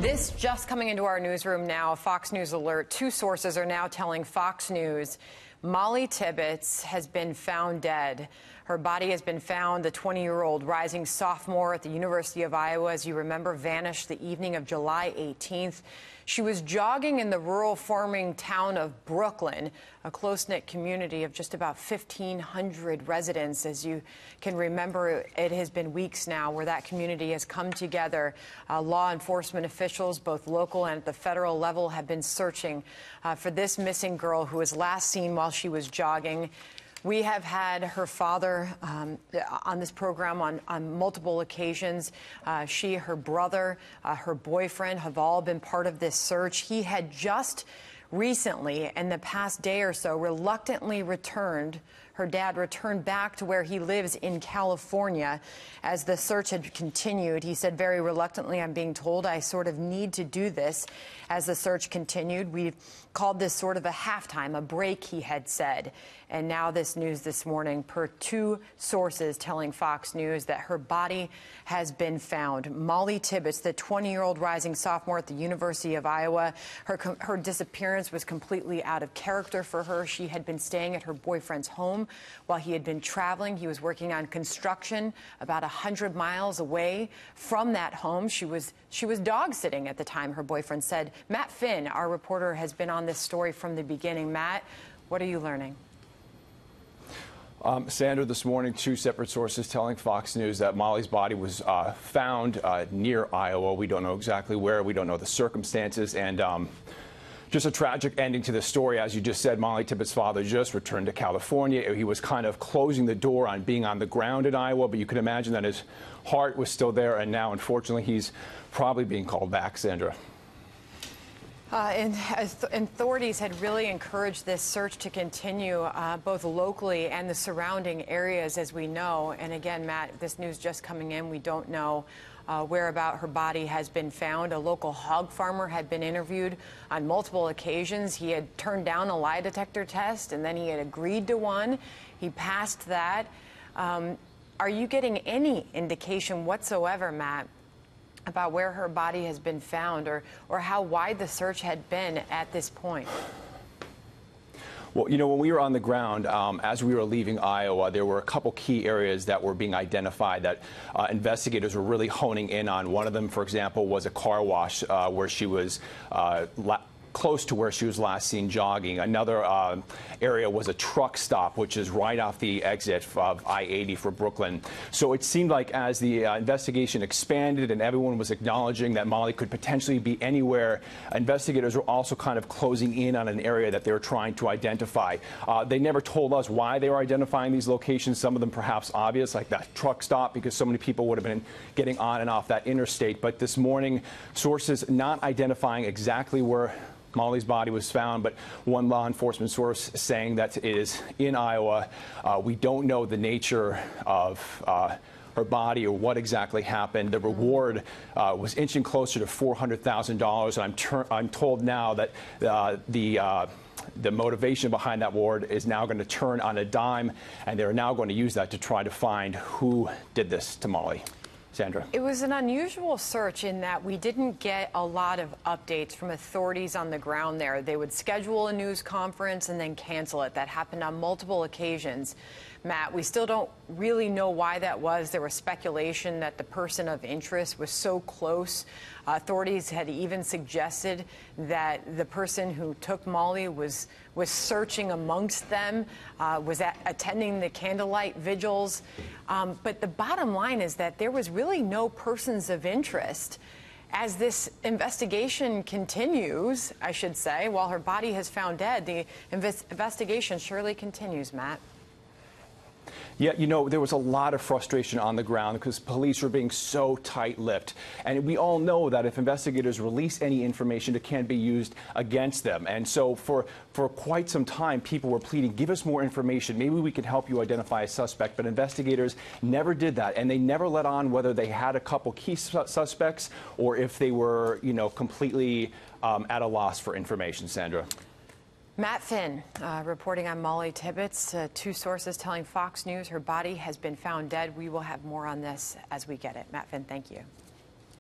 This just coming into our newsroom now, Fox News alert. Two sources are now telling Fox News Mollie Tibbetts has been found dead. Her body has been found. The 20-year-old rising sophomore at the University of Iowa, as you remember, vanished the evening of July 18th. She was jogging in the rural farming town of Brooklyn, a close-knit community of just about 1,500 residents. As you can remember, it has been weeks now where that community has come together. Law enforcement officials, both local and at the federal level, have been searching for this missing girl who was last seen while she was jogging. We have had her father on this program on multiple occasions. She, her brother, her boyfriend have all been part of this search. He had just recently, in the past day or so, reluctantly returned. Her dad returned back to where he lives in California as the search had continued. He said very reluctantly, I'm being told I sort of need to do this as the search continued. We've called this sort of a halftime, a break, he had said. And now this news this morning, per two sources telling Fox News that her body has been found. Mollie Tibbetts, the 20-year-old rising sophomore at the University of Iowa, her disappearance was completely out of character for her. She had been staying at her boyfriend's home while he had been traveling. He was working on construction about 100 miles away from that home. She was dog sitting at the time, her boyfriend said. Matt Finn, our reporter, has been on this story from the beginning. Matt, what are you learning? Sandra, this morning, two separate sources telling Fox News that Mollie's body was found near Iowa. We don't know exactly where. We don't know the circumstances. And just a tragic ending to this story. As you just said, Mollie Tibbetts' father just returned to California. He was kind of closing the door on being on the ground in Iowa, but you can imagine that his heart was still there. And now, unfortunately, he's probably being called back, Sandra. And authorities had really encouraged this search to continue both locally and the surrounding areas, as we know. And again, Matt, this news just coming in, we don't know whereabout her body has been found. A local hog farmer had been interviewed on multiple occasions. He had turned down a lie detector test, and then he had agreed to one. He passed that. Are you getting any indication whatsoever, Matt, about where her body has been found or how wide the search had been at this point? Well, you know, when we were on the ground, as we were leaving Iowa, there were a couple key areas that were being identified that investigators were really honing in on. One of them, for example, was a car wash where she was close to where she was last seen jogging. Another area was a truck stop, which is right off the exit of I-80 for Brooklyn. So it seemed like as the investigation expanded and everyone was acknowledging that Mollie could potentially be anywhere, investigators were also kind of closing in on an area that they were trying to identify. They never told us why they were identifying these locations, some of them perhaps obvious, like that truck stop, because so many people would have been getting on and off that interstate. But this morning, sources not identifying exactly where Mollie's body was found, but one law enforcement source saying that it is in Iowa. We don't know the nature of her body or what exactly happened. The reward was inching closer to $400,000, and I'm told now that the motivation behind that reward is now going to turn on a dime, and they're now going to use that to try to find who did this to Mollie. Sandra. It was an unusual search in that we didn't get a lot of updates from authorities on the ground there. They would schedule a news conference and then cancel it. That happened on multiple occasions. Matt, we still don't really know why that was. There was speculation that the person of interest was so close. Authorities had even suggested that the person who took Mollie was searching amongst them, was attending the candlelight vigils. But the bottom line is that there was really no persons of interest. As this investigation continues, I should say, while her body has found dead, the investigation surely continues, Matt. Yeah, you know, there was a lot of frustration on the ground because police were being so tight-lipped. And we all know that if investigators release any information, it can be used against them. And so for quite some time, people were pleading, give us more information. Maybe we can help you identify a suspect. But investigators never did that. And they never let on whether they had a couple key suspects or if they were, you know, completely at a loss for information, Sandra. Matt Finn reporting on Mollie Tibbetts. Two sources telling Fox News her body has been found dead. We will have more on this as we get it. Matt Finn, thank you.